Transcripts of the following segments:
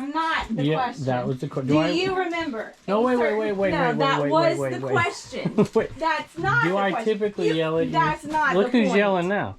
not the question. That was the question. Do you remember? No, wait. No, that was the question. That's not the question. Do I typically yell at you? That's not Look the who's point. yelling now.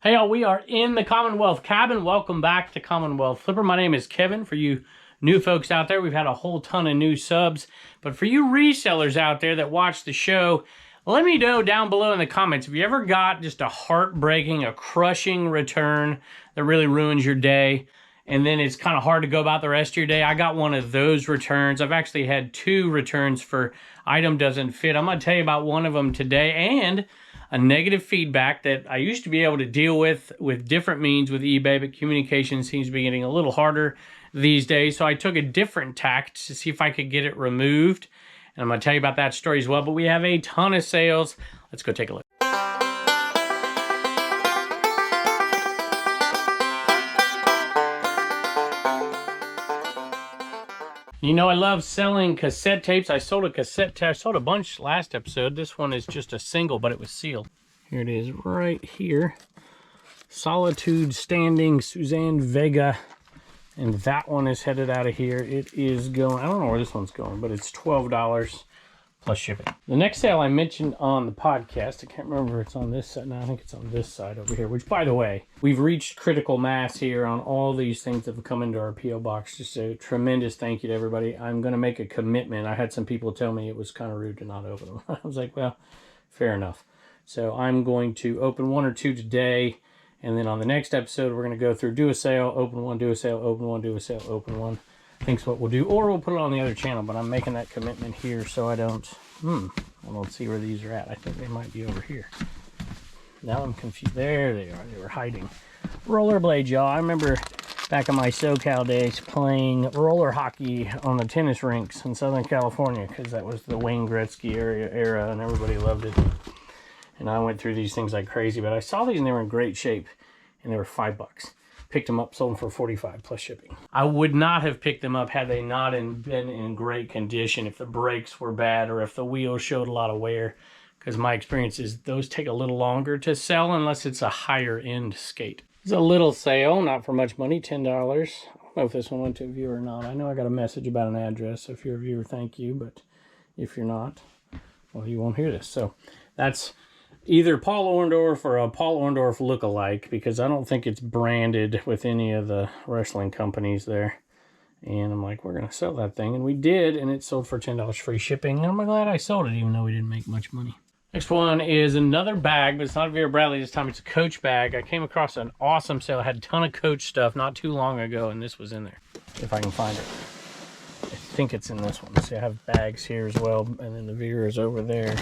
Hey y'all, we are in the Commonwealth cabin. Welcome back to Commonwealth Flipper. My name is Kevin. For you new folks out there, we've had a whole ton of new subs. But for you resellers out there that watch the show, let me know down below in the comments, have you ever got just a heartbreaking, a crushing return that really ruins your day? And then it's kind of hard to go about the rest of your day. I got one of those returns. I've actually had 2 returns for item doesn't fit. I'm going to tell you about one of them today, and a negative feedback that I used to be able to deal with different means with eBay, but communication seems to be getting a little harder these days. So I took a different tact to see if I could get it removed. And I'm going to tell you about that story as well. But we have a ton of sales. Let's go take a look. You know, I love selling cassette tapes. I sold a cassette tape. I sold a bunch last episode. This one is just a single, but it was sealed. Here it is right here. Solitude Standing, Suzanne Vega. And that one is headed out of here. It is going, I don't know where this one's going, but it's $12 plus shipping. The next sale I mentioned on the podcast, I can't remember if it's on this side. No, I think it's on this side over here, which, by the way, we've reached critical mass here on all these things that have come into our P.O. box. Just a tremendous thank you to everybody. I'm going to make a commitment. I had some people tell me it was kind of rude to not open them. I was like, well, fair enough. So I'm going to open 1 or 2 today, and then on the next episode, we're going to go through, do a sale, open 1, do a sale, open 1, do a sale, open 1. I think's what we'll do, or we'll put it on the other channel, but I'm making that commitment here so I don't see where these are at. I think they might be over here. Now I'm confused. There they are. They were hiding. Rollerblades, y'all. I remember back in my SoCal days playing roller hockey on the tennis rinks in Southern California, because that was the Wayne Gretzky era and everybody loved it. And I went through these things like crazy, but I saw these and they were in great shape, and they were $5. Picked them up, sold them for $45 plus shipping. I would not have picked them up had they not been in great condition, if the brakes were bad or if the wheels showed a lot of wear, because my experience is those take a little longer to sell unless it's a higher end skate. It's a little sale, not for much money, $10. I don't know if this one went to a viewer or not. I know I got a message about an address, so if you're a viewer, thank you, but if you're not, well, you won't hear this. So that's either Paul Orndorff or a Paul Orndorff look-alike, because I don't think it's branded with any of the wrestling companies there. And I'm like, we're going to sell that thing. And we did, and it sold for $10 free shipping. And I'm glad I sold it, even though we didn't make much money. Next one is another bag, but it's not a Vera Bradley this time. It's a Coach bag. I came across an awesome sale. I had a ton of Coach stuff not too long ago, and this was in there, if I can find it. I think it's in this one. See, I have bags here as well, and then the Vera is over there.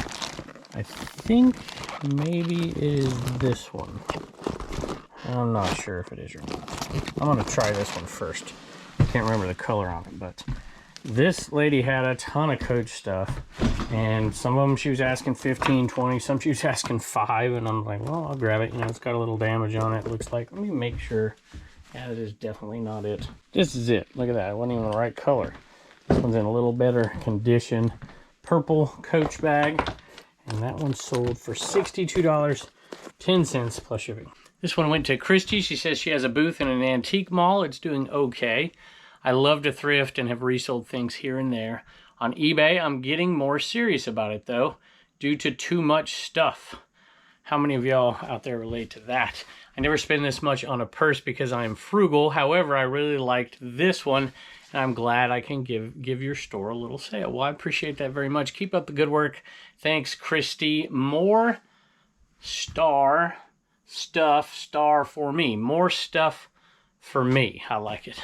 I think maybe it is this one. I'm not sure if it is or not. I'm going to try this one first. I can't remember the color on it, but this lady had a ton of Coach stuff, and some of them she was asking 15, 20, some she was asking 5, and I'm like, well, I'll grab it. You know, it's got a little damage on it. It looks like, let me make sure. Yeah, it is definitely not it. This is it. Look at that. It wasn't even the right color. This one's in a little better condition. Purple Coach bag. And that one sold for $62.10 plus shipping. This one went to Christy. She says she has a booth in an antique mall. It's doing okay. I love to thrift and have resold things here and there. On eBay, I'm getting more serious about it, though, due to too much stuff. How many of y'all out there relate to that? I never spend this much on a purse because I am frugal. However, I really liked this one, and I'm glad I can give your store a little sale. Well, I appreciate that very much. Keep up the good work. Thanks, Christy. More stuff for me. More stuff for me. I like it.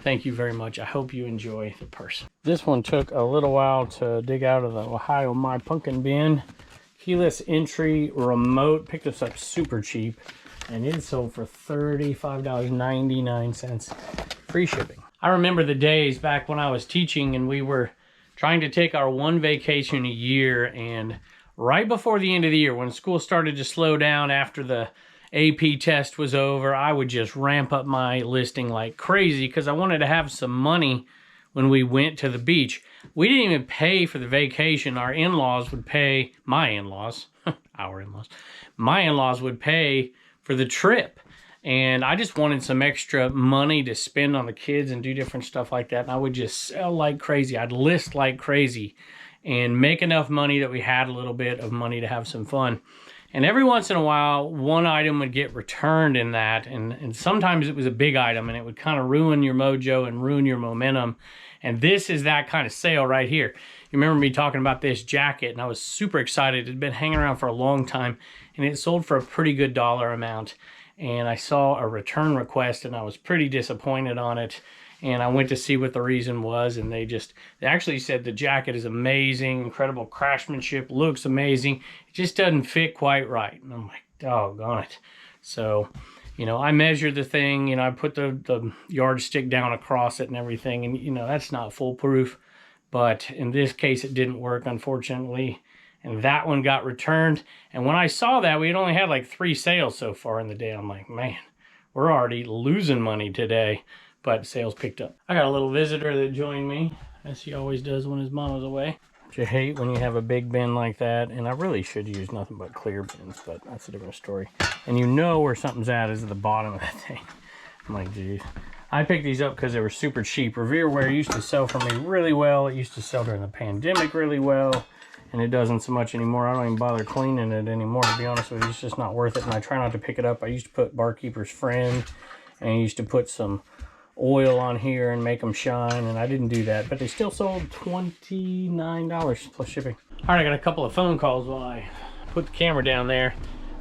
Thank you very much. I hope you enjoy the purse. This one took a little while to dig out of the Ohio My Pumpkin bin. Keyless entry remote. Picked this up super cheap, and it sold for $35.99 free shipping. I remember the days back when I was teaching and we were trying to take our one vacation a year, and right before the end of the year, when school started to slow down after the AP test was over, I would just ramp up my listing like crazy because I wanted to have some money when we went to the beach. We didn't even pay for the vacation. Our in-laws would pay, my in-laws, our in-laws, my in-laws would pay for the trip. And I just wanted some extra money to spend on the kids and do different stuff like that. And I would just sell like crazy. I'd list like crazy and make enough money that we had a little bit of money to have some fun. And every once in a while, one item would get returned in that. And sometimes it was a big item and it would kind of ruin your mojo and ruin your momentum. And this is that kind of sale right here. You remember me talking about this jacket, and I was super excited. It had been hanging around for a long time, and it sold for a pretty good dollar amount. And I saw a return request, and I was pretty disappointed on it. And I went to see what the reason was, and they actually said the jacket is amazing, incredible craftsmanship, looks amazing. It just doesn't fit quite right. And I'm like, doggone it. So, you know, I measured the thing, you know, I put the yardstick down across it and everything, and, you know, that's not foolproof. But in this case, it didn't work, unfortunately. And that one got returned. And when I saw that, we had only had like 3 sales so far in the day. I'm like, man, we're already losing money today. But sales picked up. I got a little visitor that joined me, as he always does when his mama's away. But you hate when you have a big bin like that. And I really should use nothing but clear bins, but that's a different story. And you know where something's at is at the bottom of that thing. I'm like, geez. I picked these up because they were super cheap. Revereware used to sell for me really well. It used to sell during the pandemic really well. And it doesn't so much anymore. I don't even bother cleaning it anymore, to be honest with you. It's just not worth it. And I try not to pick it up. I used to put Barkeeper's Friend. And I used to put some oil on here and make them shine. And I didn't do that. But they still sold $29 plus shipping. All right, I got a couple of phone calls while I put the camera down there.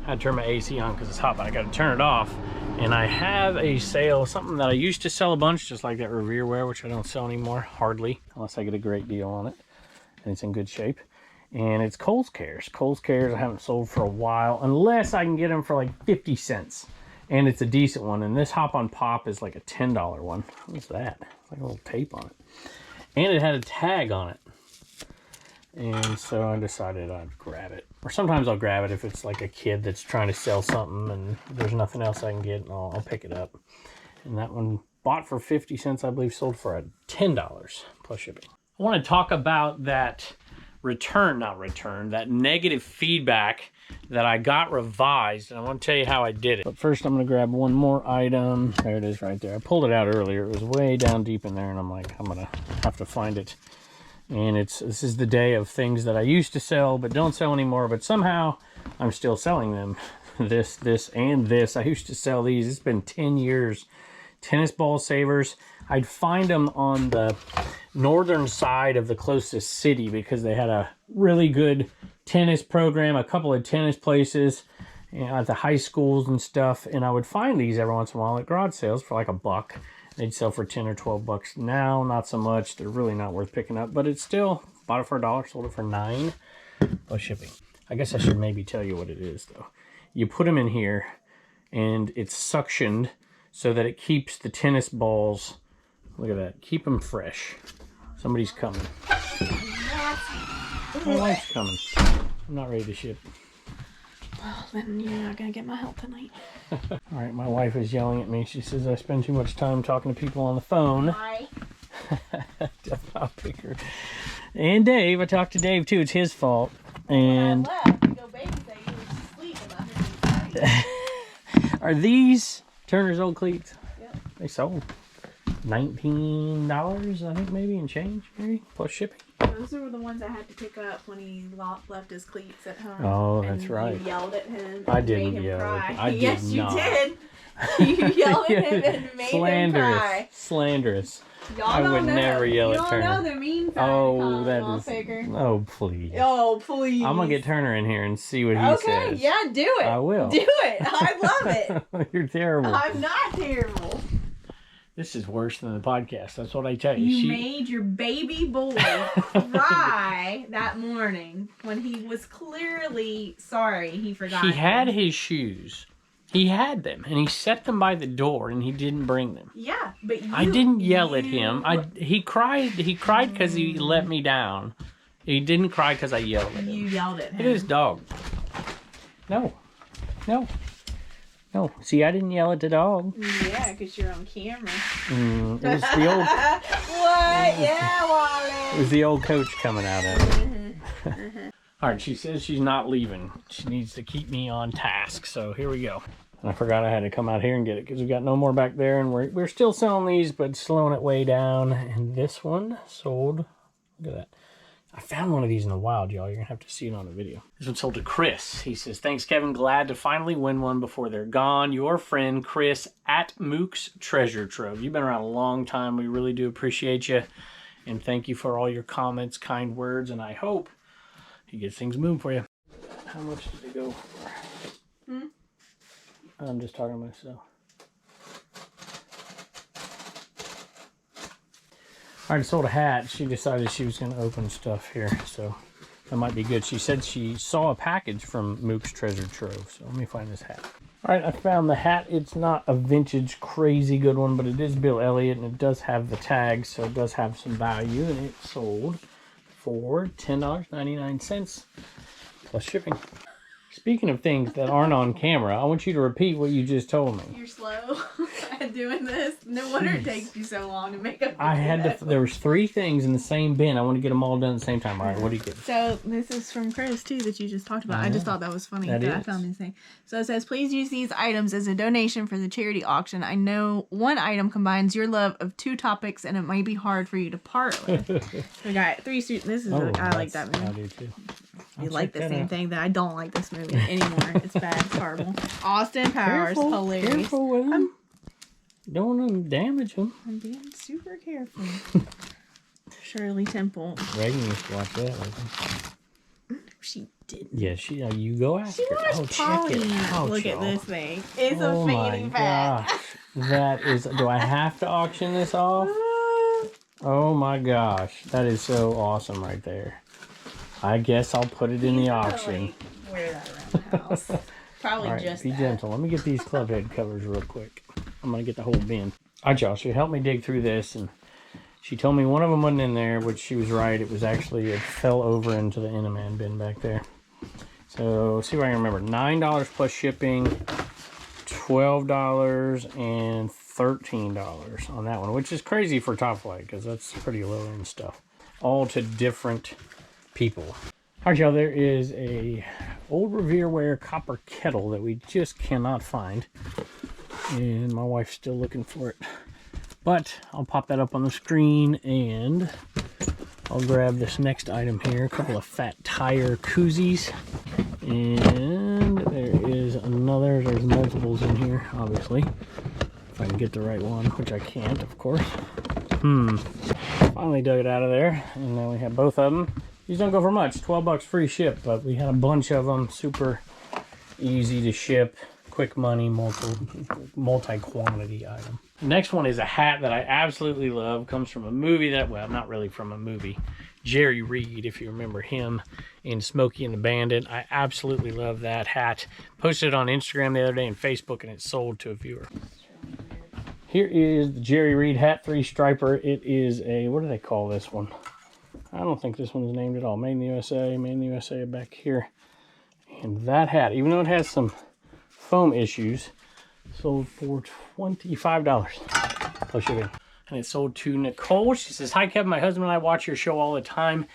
I had to turn my AC on because it's hot, but I got to turn it off. And I have a sale, something that I used to sell a bunch, just like that Revereware, which I don't sell anymore, hardly, unless I get a great deal on it. And it's in good shape. And it's Kohl's Cares. Kohl's Cares I haven't sold for a while, unless I can get them for like 50 cents. And it's a decent one. And this Hop on Pop is like a $10 one. What's that? It's like a little tape on it. And it had a tag on it. And so I decided I'd grab it. Or sometimes I'll grab it if it's like a kid that's trying to sell something and there's nothing else I can get, and I'll pick it up. And that one bought for 50 cents, I believe, sold for $10 plus shipping. I want to talk about that that negative feedback that I got revised, and I want to tell you how I did it. But first I'm going to grab one more item. There it is right there. I pulled it out earlier. It was way down deep in there, and I'm like, I'm going to have to find it. And this is the day of things that I used to sell but don't sell anymore, but somehow I'm still selling them. This, and this. I used to sell these. It's been 10 years. Tennis ball savers. I'd find them on the northern side of the closest city because they had a really good tennis program, a couple of tennis places, you know, at the high schools and stuff. And I would find these every once in a while at garage sales for like $1. They'd sell for 10 or 12 bucks. Now, not so much. They're really not worth picking up, but it's still, bought it for $1, sold it for $9 plus shipping. I guess I should maybe tell you what it is though. You put them in here and it's suctioned so that it keeps the tennis balls, look at that, keep them fresh. Somebody's coming. My wife's coming. I'm not ready to ship. Well, then you're not going to get my help tonight. All right, my wife is yelling at me. She says I spend too much time talking to people on the phone. Why? I'll pick her. And Dave, I talked to Dave too. It's his fault. And when I left to go babysit, you were asleep and I heard. Are these Turner's old cleats? Yep. They sold $19, I think, maybe, and change, maybe, plus shipping. Those were the ones I had to pick up when he left his cleats at home. Oh, that's right. You yelled at him. I and didn't made him yell. Cry. I did yes, not. you did. You yelled at him and made him cry. Slanderous. Y'all I don't would know. never yell at Turner. You don't know the mean side Oh, of that I'll is. figure. Oh, please. Oh, please. I'm gonna get Turner in here and see what he okay, says. yeah, do it. I will. Do it. I love it. You're terrible. I'm not terrible. This is worse than the podcast. That's what I tell you. You made your baby boy cry that morning when he was clearly sorry he forgot. He had his shoes. He had them, and he set them by the door, and he didn't bring them. Yeah, but I didn't yell at him. He cried. He cried because he let me down. He didn't cry because I yelled at him. You yelled at him. It is dog. No. See, I didn't yell at the dog. Yeah, because you're on camera. It was the old. What? Yeah, Wally. It was the old coach coming out of it. All right, she says she's not leaving. She needs to keep me on task. So here we go. And I forgot I had to come out here and get it because we got no more back there. And we're still selling these, but slowing it way down. And this one sold, look at that. I found one of these in the wild, y'all. You're going to have to see it on the video. This one sold to Chris. He says, thanks, Kevin. Glad to finally win one before they're gone. Your friend, Chris, at Mook's Treasure Trove. You've been around a long time. We really do appreciate you. And thank you for all your comments, kind words. And I hope he gets things moving for you. How much did it go for? I'm just talking to myself. I already sold a hat. She decided she was going to open stuff here, so that might be good. She said she saw a package from Mook's Treasure Trove, so let me find this hat. All right, I found the hat. It's not a vintage, crazy good one, but it is Bill Elliott, and it does have the tag, so it does have some value, and it sold for $10.99 plus shipping. Speaking of things that aren't on camera, I want you to repeat what you just told me. You're slow at doing this. No wonder it takes you so long to make up. There was 3 things in the same bin. I want to get them all done at the same time. All right, what do you get? So this is from Chris too that you just talked about. I just thought that was funny that I found this thing. So it says, please use these items as a donation for the charity auction. I know one item combines your love of 2 topics and it might be hard for you to part with. We got 3 students. This is I like that movie. I do too. You like the same thing that I don't like this movie anymore. It's bad. It's horrible. Austin Powers. Hilarious. Careful with them. Don't want to damage them. I'm being super careful. Shirley Temple. Reagan used to watch that. She didn't. Yeah, you go after it. Oh, check it out. Look at this thing. It's a fanny pack. That is, do I have to auction this off? Oh my gosh. That is so awesome right there. I guess I'll put it in the auction. Wear that around the house. Probably all right, just be gentle. Let me get these club head covers real quick. I'm going to get the whole bin. All right, y'all. She helped me dig through this, and she told me one of them wasn't in there, which she was right. It was actually, it fell over into the Inaman bin back there. So, let's see if I can remember. $9 plus shipping, $12, and $13 on that one, which is crazy for Top Flight because that's pretty low end stuff. All to different people. All right, y'all, there is a old Revereware copper kettle that we just cannot find, and my wife's still looking for it, but I'll pop that up on the screen and I'll grab this next item here, a couple of fat tire koozies, and there is another, there's multiples in here, obviously, if I can get the right one, which I can't, of course. Finally dug it out of there, and now we have both of them. These don't go for much, 12 bucks free ship, but we had a bunch of them, super easy to ship, quick money, multi-quantity item. The next one is a hat that I absolutely love, comes from a movie that, well, not really from a movie, Jerry Reed, if you remember him in Smokey and the Bandit. I absolutely love that hat. Posted it on Instagram the other day and Facebook, and it sold to a viewer. Here is the Jerry Reed hat, 3-striper. It is a, what do they call this one? I don't think this one's named at all. Made in the USA back here. And that hat, even though it has some foam issues, sold for $25 plus shipping. And it sold to Nicole. She says, hi Kevin, my husband and I watch your show all the time,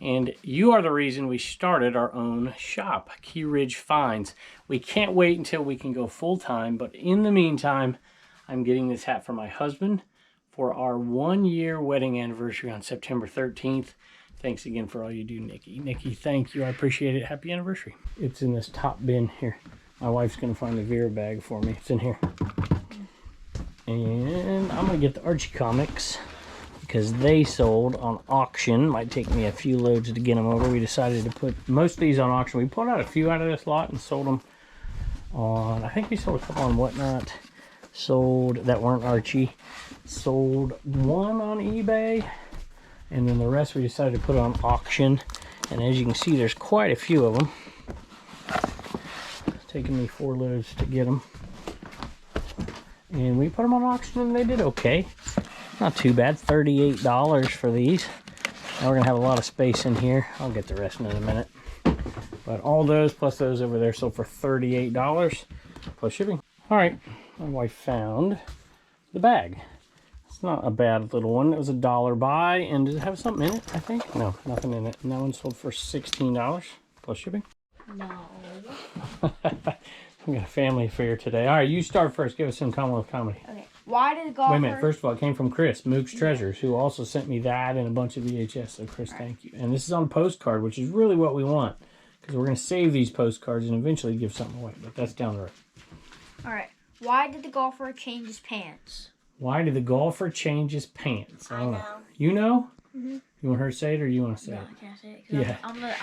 and you are the reason we started our own shop, Key Ridge Finds. We can't wait until we can go full-time, but in the meantime, I'm getting this hat for my husband for our 1-year wedding anniversary on September 13th. Thanks again for all you do, Nikki. Nikki, thank you. I appreciate it. Happy anniversary. It's in this top bin here. My wife's going to find the Vera bag for me. It's in here. And I'm going to get the Archie comics because they sold on auction. Might take me a few loads to get them over. We decided to put most of these on auction. We pulled out a few out of this lot and sold them on, I think we sold a couple on Whatnot. Sold, that weren't Archie. Sold one on eBay. And then the rest we decided to put on auction. And as you can see, there's quite a few of them. It's taken me 4 loads to get them. And we put them on auction and they did okay. Not too bad, $38 for these. Now we're gonna have a lot of space in here. I'll get the rest in a minute. But all those plus those over there sold for $38 plus shipping. All right, my wife found the bag. It's not a bad little one. It was $1 buy, and does it have something in it, I think? No, nothing in it. And that one sold for $16 plus shipping. No. We got a family affair today. All right, you start first. Give us some Commonwealth comedy. Okay. Why did golfer... Wait a minute. First of all, it came from Chris, Mook's Treasures, who also sent me that and a bunch of VHS. So, Chris, thank you. And this is on postcard, which is really what we want. Because we're going to save these postcards and eventually give something away. But that's down the road. All right. Why did the golfer change his pants? Why did the golfer change his pants? I don't know. You know? Mm-hmm. You want her to say it or you want to say it? I can't say it. Yeah. I'm the...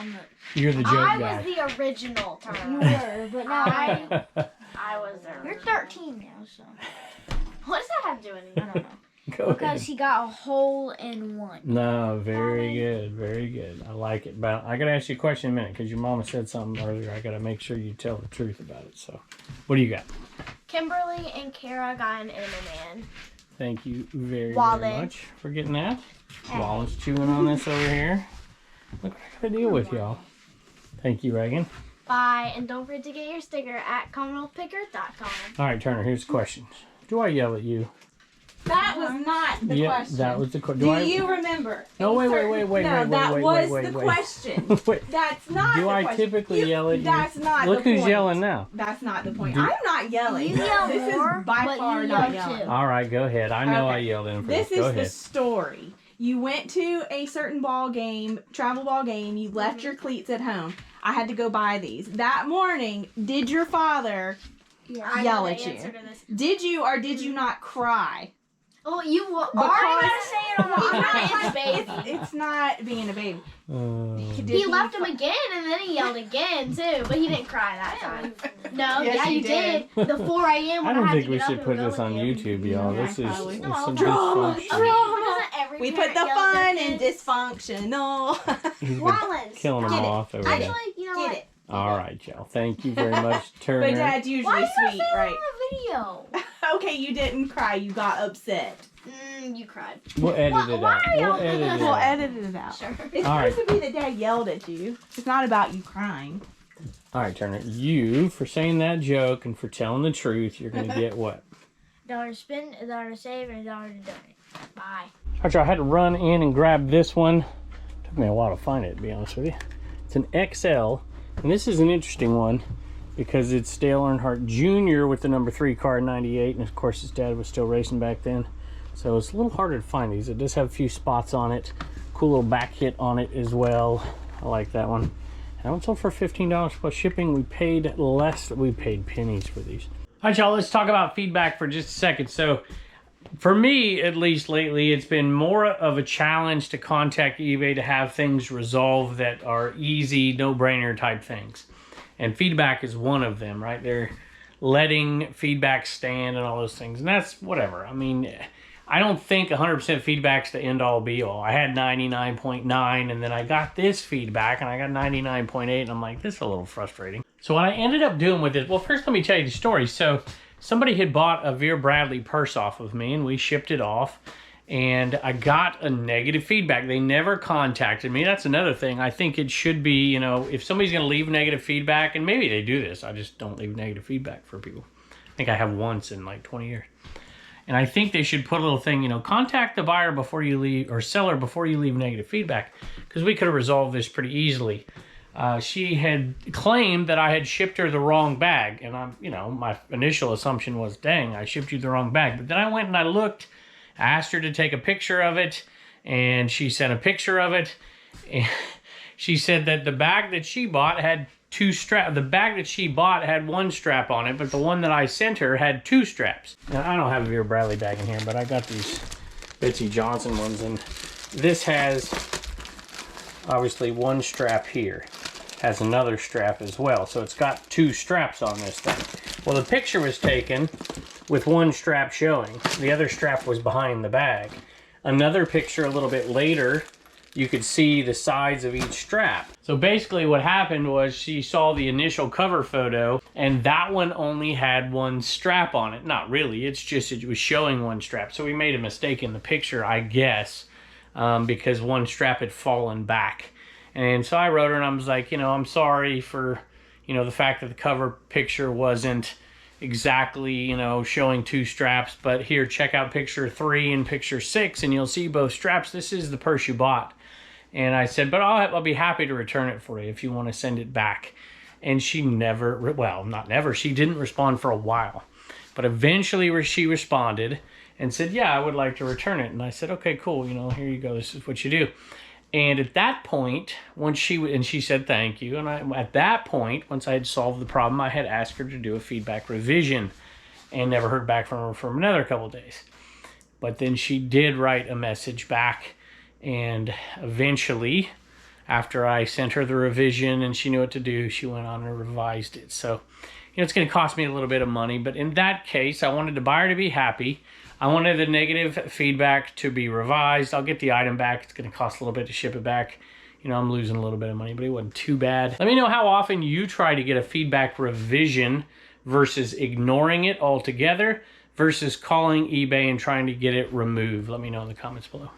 You're the joke guy. I was the original Turner. You were, but now I was the You're original. 13 now, so... What does that have to do with I anything? don't know. Go Because ahead. he got a hole in one. No, very good. Very good. I like it. But I got to ask you a question in a minute because your mama said something earlier. I got to make sure you tell the truth about it. So, what do you got? Kimberly and Kara got an anime man. Thank you very Wallen. much for getting that. Wallen's chewing on this over here. Look what I got to deal with, y'all. Thank you, Reagan. Bye, and don't forget to get your sticker at CommonwealthPicker.com. All right, Turner, here's the questions. Do I yell at you? That was not the question. That was the question. Do you remember? No, wait. No, that was the question. Wait. That's not Do the I question. typically yell at you? That's not Look the who's point. yelling now. That's not the point. Do- I'm not yelling. You yell This more, is by but far you not yell yelling. too. All right, go ahead. I know I Okay. yelled in This first. Go is the ahead. story. You went to a certain ball game, travel ball game. You left your cleats at home. I had to go buy these. That morning, did your father I yell know the at you? answer to this. Did you or did you not cry? Oh, you are Because- gonna say it on the I'm not- podcast, baby. It's not being a baby. Did He left him again, and then he yelled again too, but he didn't cry that time. No, Yes, yeah, you you did. The 4 a.m. I when don't had think to we get up should and put go this on with you. YouTube, y'all. Yeah, This is probably. some No, drama. dysfunction. Doesn't every We put parent the yell at fun their in kids? dysfunctional. He's been Wallace. killing them Get it. off over there. Actually, you know Get what? it. All right, y'all. Thank you very much, Turner. But Dad's usually Why are you sweet, saying right? on the video? Okay, you didn't cry. You got upset. You cried. We'll edit it Why out. are y'all- We'll edit it We'll out. edit it out. Sure. It's All right. supposed to be that Dad yelled at you. It's not about you crying. All right, Turner. You, for saying that joke and for telling the truth, you're going to get what? $1 to spend, $1 to save, and $1 to donate. Bye. All right, y'all. I had to run in and grab this one. Took me a while to find it, to be honest with you. It's an XL, and this is an interesting one because it's Dale Earnhardt Jr. with the number 3 car, 98, and of course his dad was still racing back then. So it's a little harder to find these. It does have a few spots on it. Cool little back hit on it as well. I like that one. And that one sold for $15 plus shipping. We paid less. We paid pennies for these. All right, y'all, let's talk about feedback for just a second. So for me, at least lately, it's been more of a challenge to contact eBay to have things resolved that are easy, no-brainer type things. And feedback is one of them, right? They're letting feedback stand and all those things. And that's whatever. I mean, I don't think 100% feedback's the end-all be-all. I had 99.9, and then I got this feedback, and I got 99.8, and I'm like, this is a little frustrating. So what I ended up doing with it, well, first let me tell you the story. So somebody had bought a Vera Bradley purse off of me, and we shipped it off, and I got a negative feedback. They never contacted me. That's another thing. I think it should be, you know, if somebody's going to leave negative feedback, and maybe they do this, I just don't leave negative feedback for people. I think I have once in like 20 years. And I think they should put a little thing, you know, contact the buyer before you leave, or seller before you leave negative feedback, because we could have resolved this pretty easily. She had claimed that I had shipped her the wrong bag, and I'm, you know, my initial assumption was, dang, I shipped you the wrong bag. But then I went and I looked, asked her to take a picture of it, and she sent a picture of it. And she said that the bag that she bought had 2 straps. The bag that she bought had 1 strap on it, but the one that I sent her had 2 straps. Now, I don't have a Vera Bradley bag in here, but I got these Betsy Johnson ones, and this has obviously 1 strap here. Has another strap as well, so it's got 2 straps on this thing. Well, the picture was taken with 1 strap showing. The other strap was behind the bag. Another picture a little bit later, you could see the sides of each strap. So basically what happened was she saw the initial cover photo, and that one only had 1 strap on it. Not really, it's just it was showing 1 strap. So we made a mistake in the picture, I guess, because 1 strap had fallen back. And so I wrote her and I was like, you know, I'm sorry for, you know, the fact that the cover picture wasn't exactly, you know, showing 2 straps, but here, check out picture 3 and picture 6 and you'll see both straps. This is the purse you bought. And I said, but I'll be happy to return it for you if you want to send it back. and she never, well, not never, she didn't respond for a while. But eventually she responded and said, yeah, I would like to return it. And I said, okay, cool, you know, here you go, this is what you do. And at that point, she said thank you, and at that point, once I had solved the problem, I had asked her to do a feedback revision, and never heard back from her for another couple of days. But then she did write a message back, and eventually, after I sent her the revision and she knew what to do, she went on and revised it. So, you know, it's going to cost me a little bit of money, but in that case, I wanted the buyer to be happy. I wanted the negative feedback to be revised. I'll get the item back. It's going to cost a little bit to ship it back. You know, I'm losing a little bit of money, but it wasn't too bad. Let me know how often you try to get a feedback revision versus ignoring it altogether versus calling eBay and trying to get it removed. Let me know in the comments below.